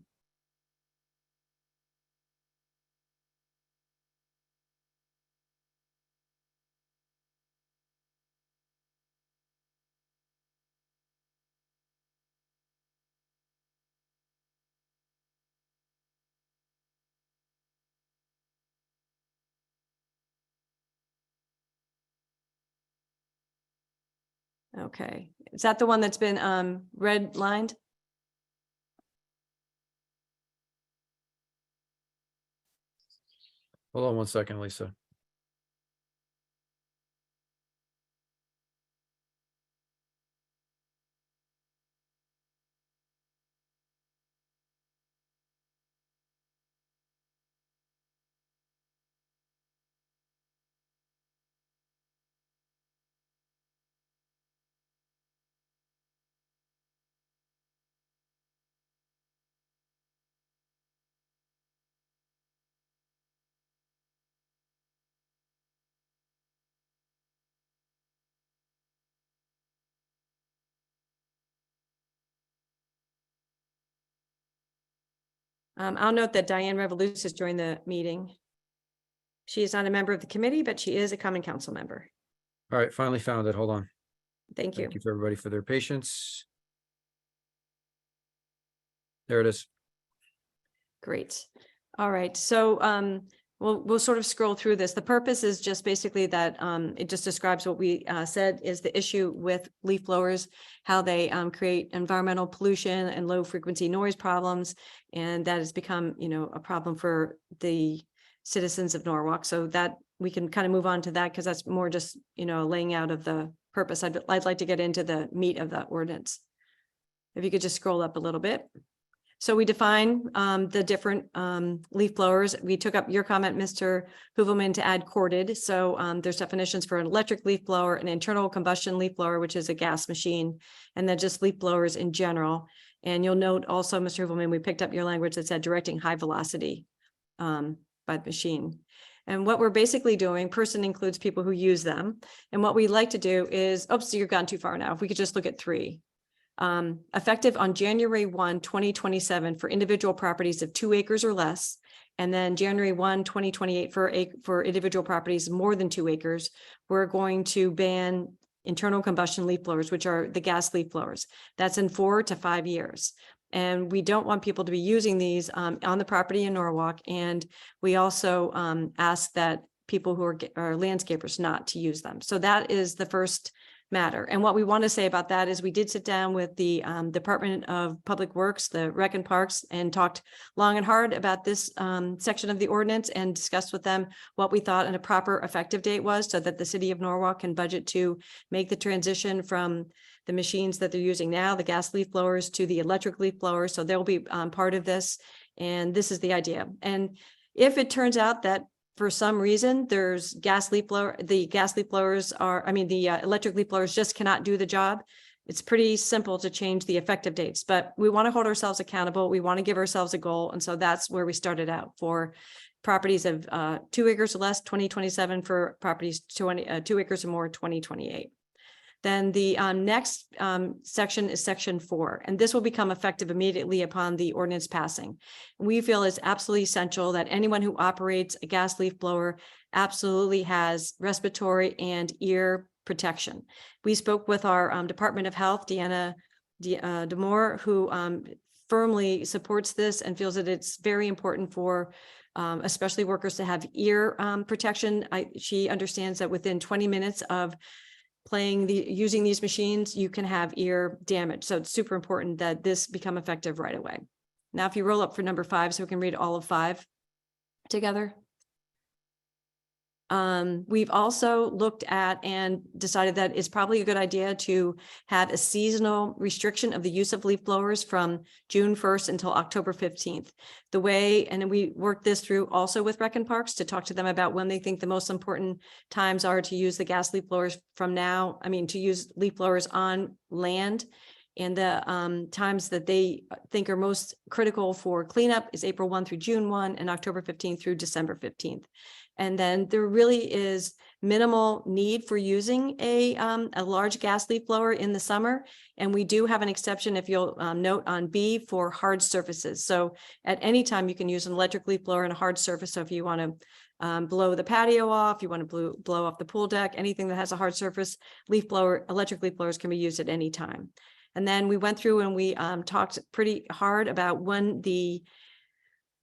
Okay, is that the one that's been red lined? Hold on one second, Lisa. I'll note that Diane Revolution has joined the meeting. She is not a member of the committee, but she is a common council member. All right, finally found it. Hold on. Thank you. Thank you for everybody for their patience. There it is. Great. All right. So we'll sort of scroll through this. The purpose is just basically that it just describes what we said is the issue with leaf blowers, how they create environmental pollution and low frequency noise problems. And that has become, a problem for the citizens of Norwalk. So that we can kind of move on to that because that's more just, laying out of the purpose. I'd like to get into the meat of the ordinance. If you could just scroll up a little bit. So we define the different leaf blowers. We took up your comment, Mr. Hoovelman, to add corded. So there's definitions for an electric leaf blower, an internal combustion leaf blower, which is a gas machine, and then just leaf blowers in general. And you'll note also, Mr. Hoovelman, we picked up your language that said directing high velocity by the machine. And what we're basically doing, person includes people who use them. And what we like to do is, so you've gone too far now. If we could just look at 3. Effective on January 1, 2027 for individual properties of 2 acres or less, and then January 1, 2028 for individual properties more than 2 acres, we're going to ban internal combustion leaf blowers, which are the gas leaf blowers. That's in 4 to 5 years. And we don't want people to be using these on the property in Norwalk. And we also ask that people who are landscapers not to use them. So that is the first matter. And what we want to say about that is we did sit down with the Department of Public Works, the Rec and Parks, and talked long and hard about this section of the ordinance and discussed with them what we thought a proper effective date was so that the city of Norwalk can budget to make the transition from the machines that they're using now, the gas leaf blowers, to the electric leaf blowers. So they'll be part of this. And this is the idea. And if it turns out that for some reason, there's the electric leaf blowers just cannot do the job. It's pretty simple to change the effective dates, but we want to hold ourselves accountable. We want to give ourselves a goal. And so that's where we started out for properties of 2 acres or less, 2027, for properties 2 acres or more, 2028. Then the next section is section 4, and this will become effective immediately upon the ordinance passing. We feel it's absolutely essential that anyone who operates a gas leaf blower absolutely has respiratory and ear protection. We spoke with our Department of Health, Deanna Demore, who firmly supports this and feels that it's very important for especially workers to have ear protection. She understands that within 20 minutes of using these machines, you can have ear damage. So it's super important that this become effective right away. Now, if you roll up for number 5, so we can read all of 5 together. We've also looked at and decided that it's probably a good idea to have a seasonal restriction of the use of leaf blowers from June 1st until October 15th. The way, and then we worked this through also with Rec and Parks to talk to them about when they think the most important times are to use the gas leaf blowers from now, to use leaf blowers on land. And the times that they think are most critical for cleanup is April 1 through June 1 and October 15th through December 15th. And then there really is minimal need for using a large gas leaf blower in the summer. And we do have an exception, if you'll note on B, for hard surfaces. So at any time you can use an electric leaf blower in a hard surface. So if you want to blow the patio off, you want to blow off the pool deck, anything that has a hard surface, electric leaf blowers can be used at any time. And then we went through and we talked pretty hard about when the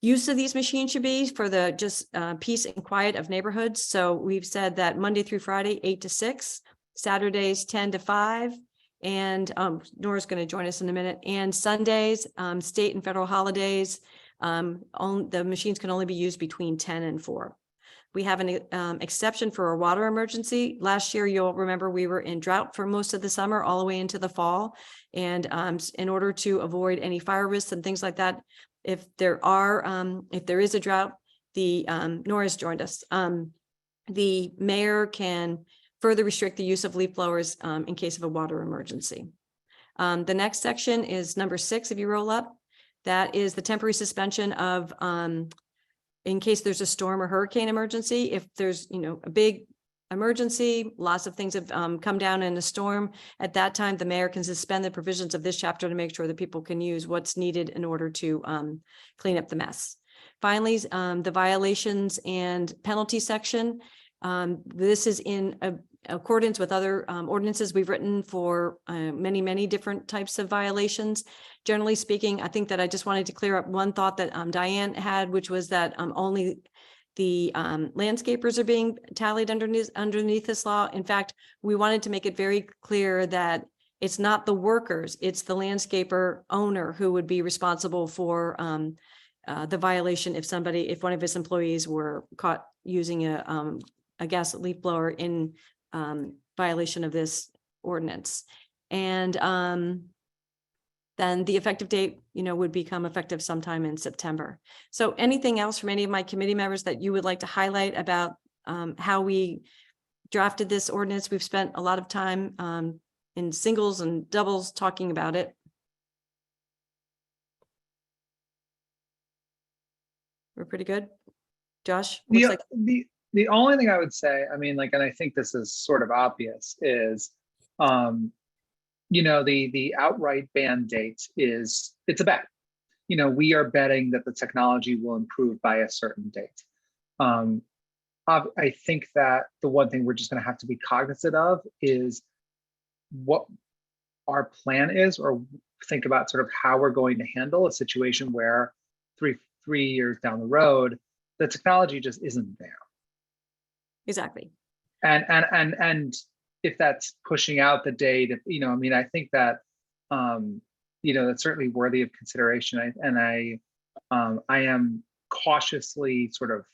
use of these machines should be for the just peace and quiet of neighborhoods. So we've said that Monday through Friday, 8 to 6, Saturdays, 10 to 5. And Nora's going to join us in a minute. And Sundays, state and federal holidays, the machines can only be used between 10 and 4. We have an exception for a water emergency. Last year, you'll remember we were in drought for most of the summer, all the way into the fall. And in order to avoid any fire risks and things like that, if there is a drought, Nora's joined us. The mayor can further restrict the use of leaf blowers in case of a water emergency. The next section is number 6, if you roll up. That is the temporary suspension of in case there's a storm or hurricane emergency. If there's, a big emergency, lots of things have come down in a storm. At that time, the mayor can suspend the provisions of this chapter to make sure that people can use what's needed in order to clean up the mess. Finally, the violations and penalty section. This is in accordance with other ordinances we've written for many, many different types of violations. Generally speaking, I think that I just wanted to clear up one thought that Diane had, which was that only the landscapers are being tallied underneath this law. In fact, we wanted to make it very clear that it's not the workers, it's the landscaper owner who would be responsible for the violation if one of his employees were caught using a gas leaf blower in violation of this ordinance. And then the effective date, would become effective sometime in September. So anything else from any of my committee members that you would like to highlight about how we drafted this ordinance? We've spent a lot of time in singles and doubles talking about it. We're pretty good. Josh? Looks like The only thing I would say, and I think this is sort of obvious, is the outright ban date it's a bet. We are betting that the technology will improve by a certain date. I think that the one thing we're just going to have to be cognizant of is what our plan is, or think about sort of how we're going to handle a situation where three years down the road, the technology just isn't there. Exactly. And if that's pushing out the date, I think that, that's certainly worthy of consideration. I am cautiously sort of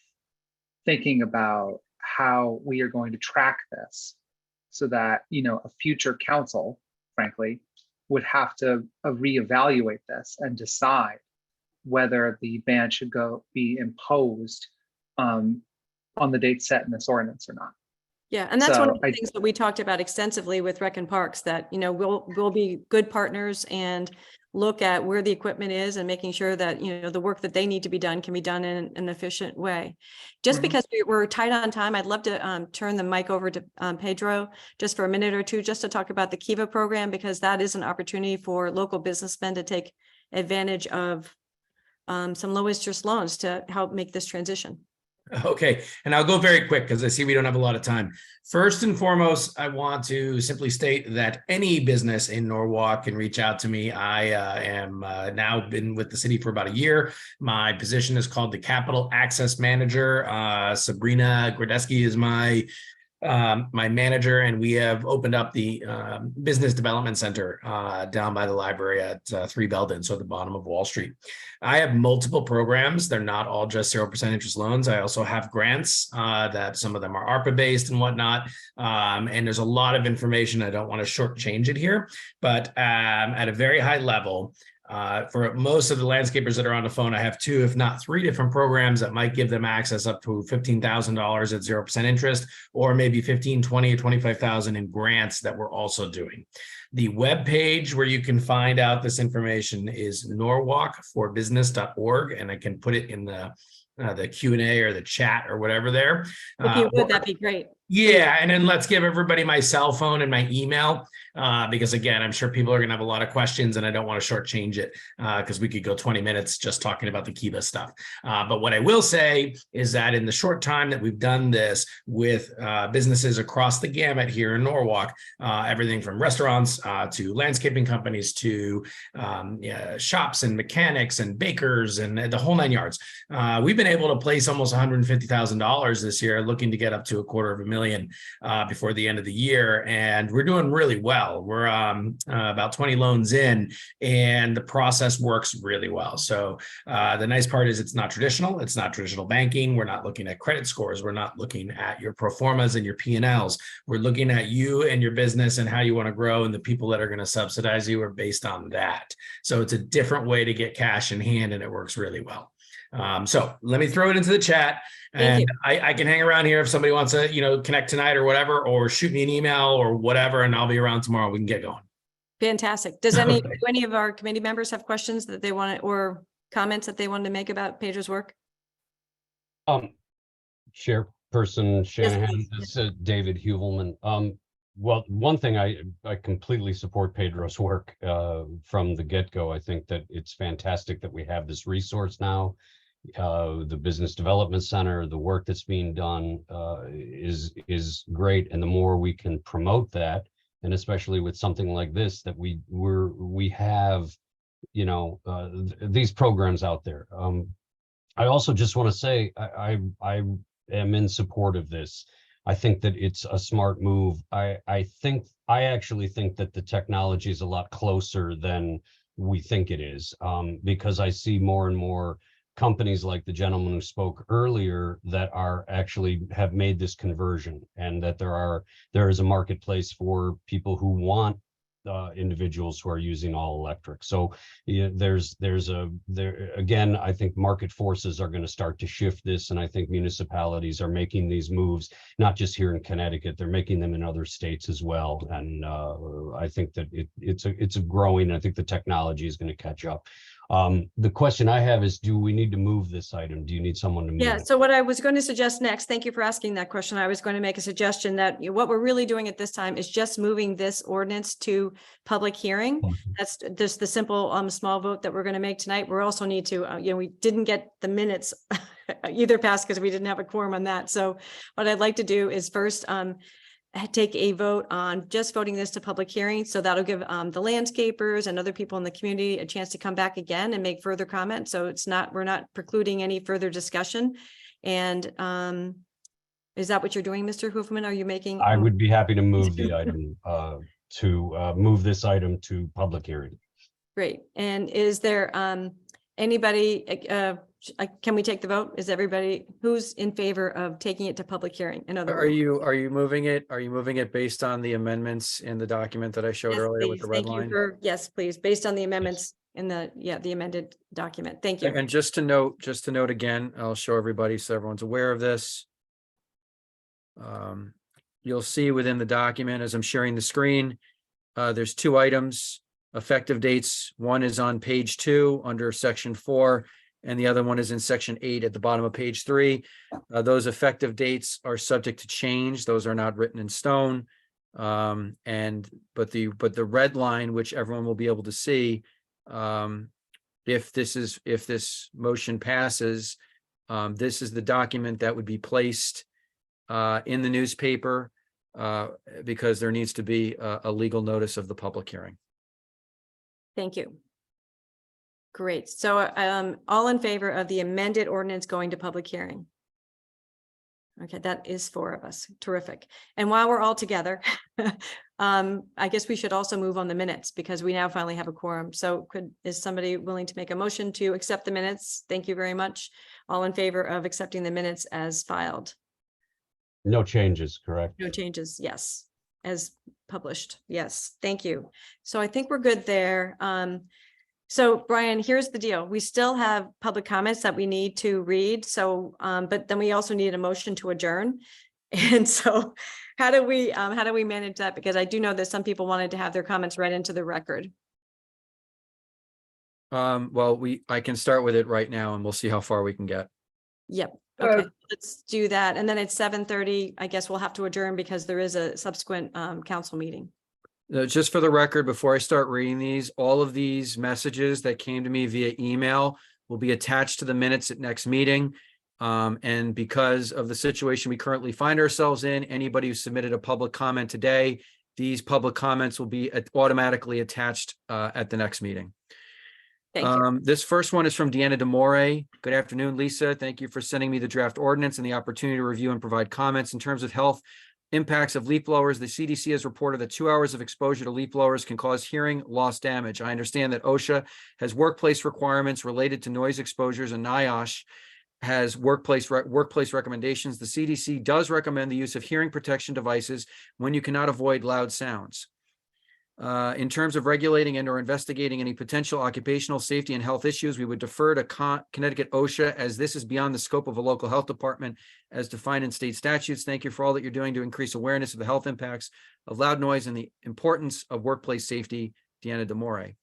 thinking about how we are going to track this so that, a future council, frankly, would have to reevaluate this and decide whether the ban should be imposed on the date set in this ordinance or not. Yeah, and that's one of the things that we talked about extensively with Rec and Parks, that, we'll be good partners and look at where the equipment is and making sure that, the work that they need to be done can be done in an efficient way. Just because we're tight on time, I'd love to turn the mic over to Pedro just for a minute or two, just to talk about the Kiva program, because that is an opportunity for local businessmen to take advantage of some low interest loans to help make this transition. Okay, and I'll go very quick because I see we don't have a lot of time. First and foremost, I want to simply state that any business in Norwalk can reach out to me. I am now been with the city for about a year. My position is called the Capital Access Manager. Sabrina Gradesky is my my manager, and we have opened up the Business Development Center down by the library at 3 Belden, so at the bottom of Wall Street. I have multiple programs. They're not all just 0% interest loans. I also have grants that some of them are ARPA based and whatnot. And there's a lot of information. I don't want to shortchange it here, but at a very high level, for most of the landscapers that are on the phone, I have 2, if not 3 different programs that might give them access up to $15,000 at 0% interest, or maybe 15, 20, or 25,000 in grants that we're also doing. The web page where you can find out this information is norwalkforbusiness.org, and I can put it in the Q&A or the chat or whatever there. If you would, that'd be great. Yeah, and then let's give everybody my cell phone and my email, because again, I'm sure people are gonna have a lot of questions, and I don't want to shortchange it because we could go 20 minutes just talking about the Kiva stuff. But what I will say is that in the short time that we've done this with businesses across the gamut here in Norwalk, everything from restaurants to landscaping companies to shops and mechanics and bakers and the whole 9 yards, we've been able to place almost $150,000 this year, looking to get up to $250,000 before the end of the year, and we're doing really well. We're about 20 loans in, and the process works really well. So the nice part is it's not traditional. It's not traditional banking. We're not looking at credit scores. We're not looking at your pro formas and your P&Ls. We're looking at you and your business and how you want to grow, and the people that are going to subsidize you are based on that. So it's a different way to get cash in hand, and it works really well. So let me throw it into the chat, and I can hang around here if somebody wants to, connect tonight or whatever, or shoot me an email or whatever, and I'll be around tomorrow. We can get going. Fantastic. Does do any of our committee members have questions that they want or comments that they wanted to make about Pedro's work? Chairperson Shanahan, please. this is David Huvelman. Well, one thing I completely support Pedro's work from the get-go. I think that it's fantastic that we have this resource now. The Business Development Center, the work that's being done is great, and the more we can promote that, and especially with something like this, that we have, these programs out there. I also just want to say I am in support of this. I think that it's a smart move. I actually think that the technology is a lot closer than we think it is, because I see more and more companies like the gentleman who spoke earlier that are actually have made this conversion, and that there is a marketplace for people who want individuals who are using all electric. So again, I think market forces are going to start to shift this, and I think municipalities are making these moves, not just here in Connecticut, they're making them in other states as well. And I think that it's a growing, I think the technology is going to catch up. The question I have is, do we need to move this item? Do you need someone to move it? So what I was going to suggest next, thank you for asking that question. I was going to make a suggestion that what we're really doing at this time is just moving this ordinance to public hearing. That's just the simple small vote that we're going to make tonight. We also need to, we didn't get the minutes either passed because we didn't have a quorum on that. So what I'd like to do is first take a vote on just voting this to public hearing. So that'll give the landscapers and other people in the community a chance to come back again and make further comment. So we're not precluding any further discussion. And is that what you're doing, Mr. Hoofman? Are you making? I would be happy to move the item move this item to public hearing. Great. And is there anybody, can we take the vote? Is everybody who's in favor of taking it to public hearing? In other words, Are you moving it? Are you moving it based on the amendments in the document that I showed yes, earlier with please. the red Thank line? you for, yes, please, based on the amendments in the amended document. Thank you. And just to note again, I'll show everybody so everyone's aware of this. You'll see within the document as I'm sharing the screen, there's 2 items, effective dates. One is on page 2 under section 4, and the other one is in section 8 at the bottom of page 3. Those effective dates are subject to change. Those are not written in stone. But the red line, which everyone will be able to see, if this motion passes, this is the document that would be placed in the newspaper, because there needs to be a legal notice of the public hearing. Thank you. Great. So all in favor of the amended ordinance going to public hearing? Okay, that is 4 of us. Terrific. And while we're all together, I guess we should also move on the minutes because we now finally have a quorum. So is somebody willing to make a motion to accept the minutes? Thank you very much. All in favor of accepting the minutes as filed? No changes, correct? No changes, yes. As published, yes. Thank you. So I think we're good there. So Brian, here's the deal. We still have public comments that we need to read. So, but then we also need a motion to adjourn. And so how do we manage that? Because I do know that some people wanted to have their comments read into the record. Well, I can start with it right now and we'll see how far we can get. Yep. Okay, let's do that. And then at 7:30, I guess we'll have to adjourn because there is a subsequent council meeting. Just for the record, before I start reading these, all of these messages that came to me via email will be attached to the minutes at next meeting. And because of the situation we currently find ourselves in, anybody who submitted a public comment today, these public comments will be automatically attached at the next meeting. Thank you. This first one is from Deanna DeMore. Good afternoon, Lisa. Thank you for sending me the draft ordinance and the opportunity to review and provide comments. In terms of health impacts of leaf blowers, the CDC has reported that 2 hours of exposure to leaf blowers can cause hearing loss damage. I understand that OSHA has workplace requirements related to noise exposures, and NIOSH has workplace recommendations. The CDC does recommend the use of hearing protection devices when you cannot avoid loud sounds. In terms of regulating and or investigating any potential occupational safety and health issues, we would defer to Connecticut OSHA, as this is beyond the scope of a local health department as defined in state statutes. Thank you for all that you're doing to increase awareness of the health impacts of loud noise and the importance of workplace safety. Deanna DeMore.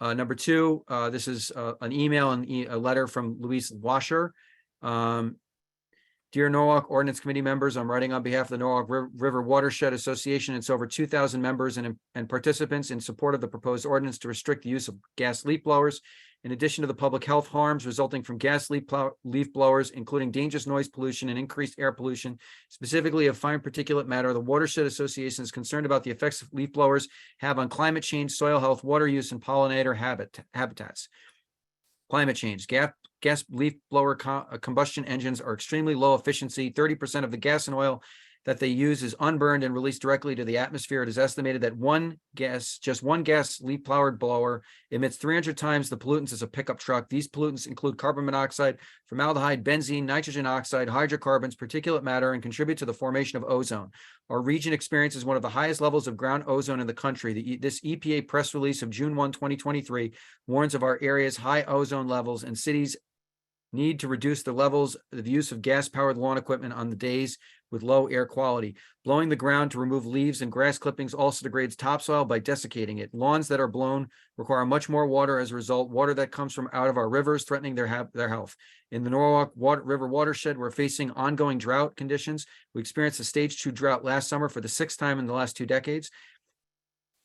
Number 2, this is an email and a letter from Louise Washer. Dear Norwalk Ordinance Committee members, I'm writing on behalf of the Norwalk River Watershed Association. It's over 2,000 members and participants in support of the proposed ordinance to restrict the use of gas leaf blowers. In addition to the public health harms resulting from gas leaf blowers, including dangerous noise pollution and increased air pollution, specifically of fine particulate matter, the Watershed Association is concerned about the effects of leaf blowers have on climate change, soil health, water use, and pollinator habitats. Climate change. Gas leaf blower combustion engines are extremely low efficiency. 30% of the gas and oil that they use is unburned and released directly to the atmosphere. It is estimated that just one gas leaf powered blower emits 300 times the pollutants as a pickup truck. These pollutants include carbon monoxide, formaldehyde, benzene, nitrogen oxide, hydrocarbons, particulate matter, and contribute to the formation of ozone. Our region experiences one of the highest levels of ground ozone in the country. This EPA press release of June 1, 2023 warns of our area's high ozone levels, and cities need to reduce the levels of the use of gas-powered lawn equipment on the days with low air quality. Blowing the ground to remove leaves and grass clippings also degrades topsoil by desiccating it. Lawns that are blown require much more water as a result, water that comes from out of our rivers, threatening their health. In the Norwalk River watershed, we're facing ongoing drought conditions. We experienced a stage 2 drought last summer for the 6th time in the last 2 decades.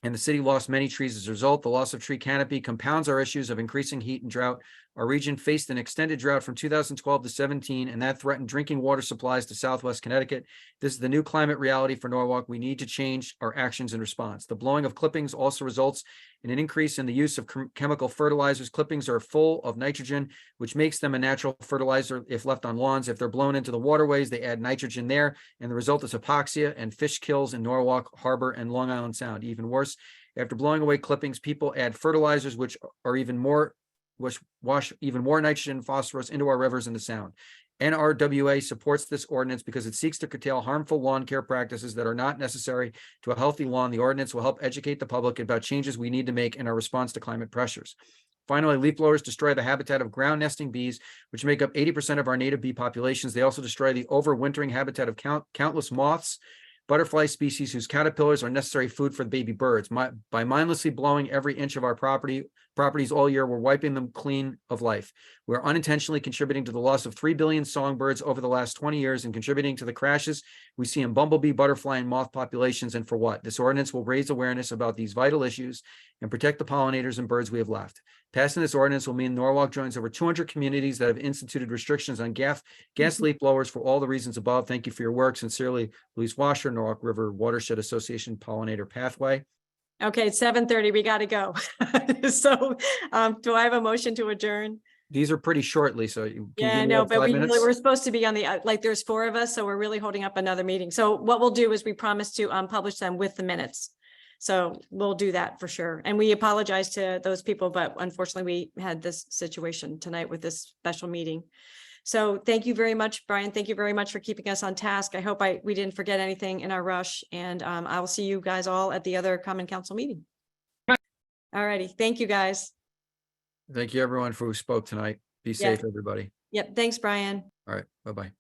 And the city lost many trees as a result. The loss of tree canopy compounds our issues of increasing heat and drought. Our region faced an extended drought from 2012 to 17, and that threatened drinking water supplies to Southwest Connecticut. This is the new climate reality for Norwalk. We need to change our actions in response. The blowing of clippings also results in an increase in the use of chemical fertilizers. Clippings are full of nitrogen, which makes them a natural fertilizer if left on lawns. If they're blown into the waterways, they add nitrogen there, and the result is hypoxia and fish kills in Norwalk Harbor and Long Island Sound. Even worse, after blowing away clippings, people add fertilizers, which wash even more nitrogen and phosphorus into our rivers and the Sound. NRWA supports this ordinance because it seeks to curtail harmful lawn care practices that are not necessary to a healthy lawn. The ordinance will help educate the public about changes we need to make in our response to climate pressures. Finally, leaf blowers destroy the habitat of ground nesting bees, which make up 80% of our native bee populations. They also destroy the overwintering habitat of countless moths, butterfly species whose caterpillars are necessary food for the baby birds. By mindlessly blowing every inch of our properties all year, we're wiping them clean of life. We're unintentionally contributing to the loss of 3 billion songbirds over the last 20 years and contributing to the crashes we see in bumblebee, butterfly, and moth populations. And for what? This ordinance will raise awareness about these vital issues and protect the pollinators and birds we have left. Passing this ordinance will mean Norwalk joins over 200 communities that have instituted restrictions on gas leaf blowers for all the reasons above. Thank you for your work. Sincerely, Louise Washer, Norwalk River Watershed Association Pollinator Pathway. Okay, it's 7:30. We got to go. So do I have a motion to adjourn? these are pretty shortly, so you. can you Yeah, give me no, like but 5 we minutes? we're supposed to be on the, like, there's 4 of us, so we're really holding up another meeting. So what we'll do is we promise to publish them with the minutes. So we'll do that for sure. And we apologize to those people, but unfortunately we had this situation tonight with this special meeting. So thank you very much, Brian. Thank you very much for keeping us on task. I hope we didn't forget anything in our rush, and I will see you guys all at the other Common Council meeting. All righty. Thank you, guys. Thank you, everyone, for who spoke tonight. Be safe, everybody. Yep. Thanks, Brian. All right, bye-bye.